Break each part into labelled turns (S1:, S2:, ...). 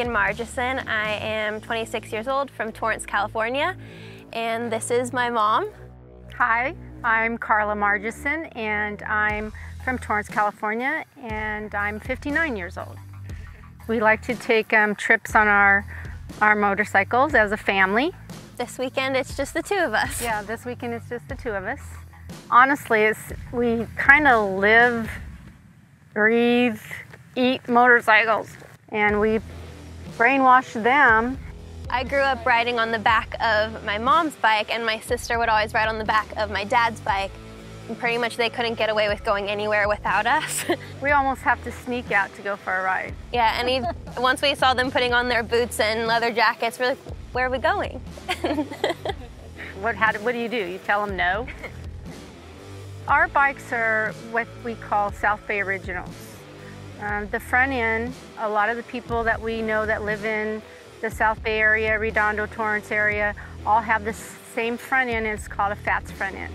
S1: Megan Margison. I am 26 years old from Torrance, California, and this is my mom.
S2: Hi, I'm Carla Margison, and I'm from Torrance, California, and I'm 59 years old. We like to take trips on our motorcycles as a family.
S1: This weekend, it's just the two of us.
S2: Yeah, this weekend it's just the two of us. Honestly, we kind of live, breathe, eat motorcycles, and we brainwash them.
S1: I grew up riding on the back of my mom's bike, and my sister would always ride on the back of my dad's bike. And pretty much they couldn't get away with going anywhere without us.
S2: We almost have to sneak out to go for a ride.
S1: Yeah, and once we saw them putting on their boots and leather jackets, we're like, where are we going?
S2: What do? You tell them no? Our bikes are what we call South Bay Originals. The front end, a lot of the people that we know that live in the South Bay area, Redondo, Torrance area, all have the same front end, and it's called a Fats front end.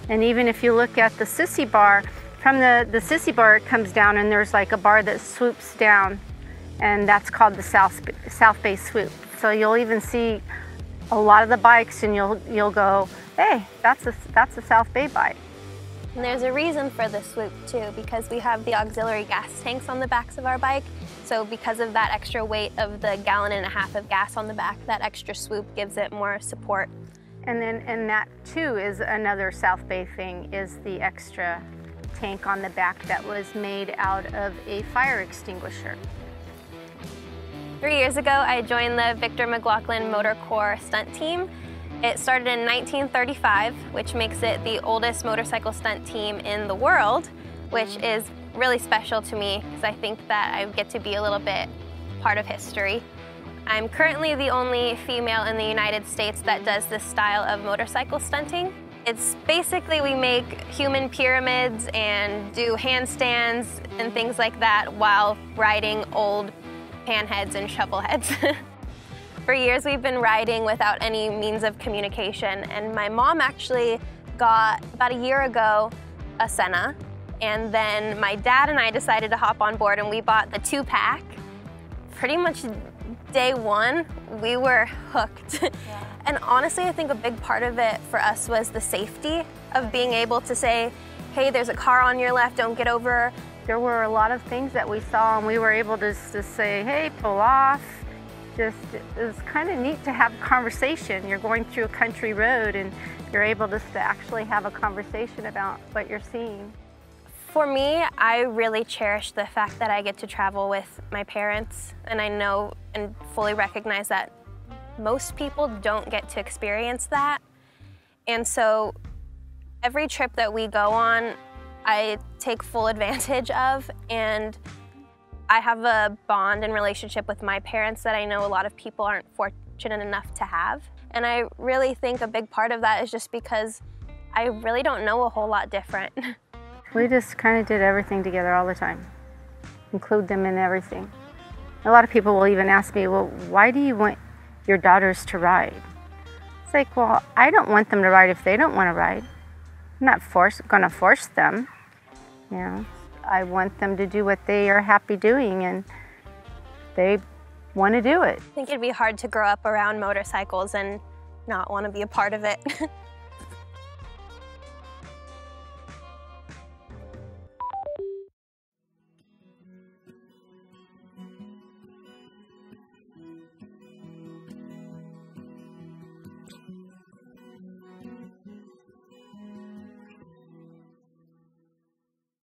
S2: And even if you look at the sissy bar, from the sissy bar it comes down and there's like a bar that swoops down, and that's called the South Bay swoop. So you'll even see a lot of the bikes and you'll go, hey, that's a South Bay bike.
S1: And there's a reason for the swoop too, because we have the auxiliary gas tanks on the backs of our bike. So because of that extra weight of the 1.5 gallons of gas on the back, that extra swoop gives it more support.
S2: And that too is another South Bay thing, is the extra tank on the back that was made out of a fire extinguisher.
S1: 3 years ago, I joined the Victor McLaughlin Motor Corps stunt team. It started in 1935, which makes it the oldest motorcycle stunt team in the world, which is really special to me because I think that I get to be a little bit part of history. I'm currently the only female in the United States that does this style of motorcycle stunting. It's basically we make human pyramids and do handstands and things like that while riding old panheads and shovelheads. For years we've been riding without any means of communication, and my mom actually got, about a year ago, a Sena, and then my dad and I decided to hop on board and we bought the 2-pack. Pretty much day one, we were hooked. Yeah. And honestly, I think a big part of it for us was the safety of being able to say, hey, there's a car on your left, don't get over.
S2: There were a lot of things that we saw and we were able to say, hey, pull off. It was kind of neat to have a conversation. You're going through a country road and you're able to actually have a conversation about what you're seeing.
S1: For me, I really cherish the fact that I get to travel with my parents, and I know and fully recognize that most people don't get to experience that. And so every trip that we go on, I take full advantage of, and I have a bond and relationship with my parents that I know a lot of people aren't fortunate enough to have. And I really think a big part of that is just because I really don't know a whole lot different.
S2: We just kind of did everything together all the time, include them in everything. A lot of people will even ask me, well, why do you want your daughters to ride? It's like, well, I don't want them to ride if they don't want to ride. I'm not going to force them, you know. I want them to do what they are happy doing, and they want to do it.
S1: I think it'd be hard to grow up around motorcycles and not want to be a part of it.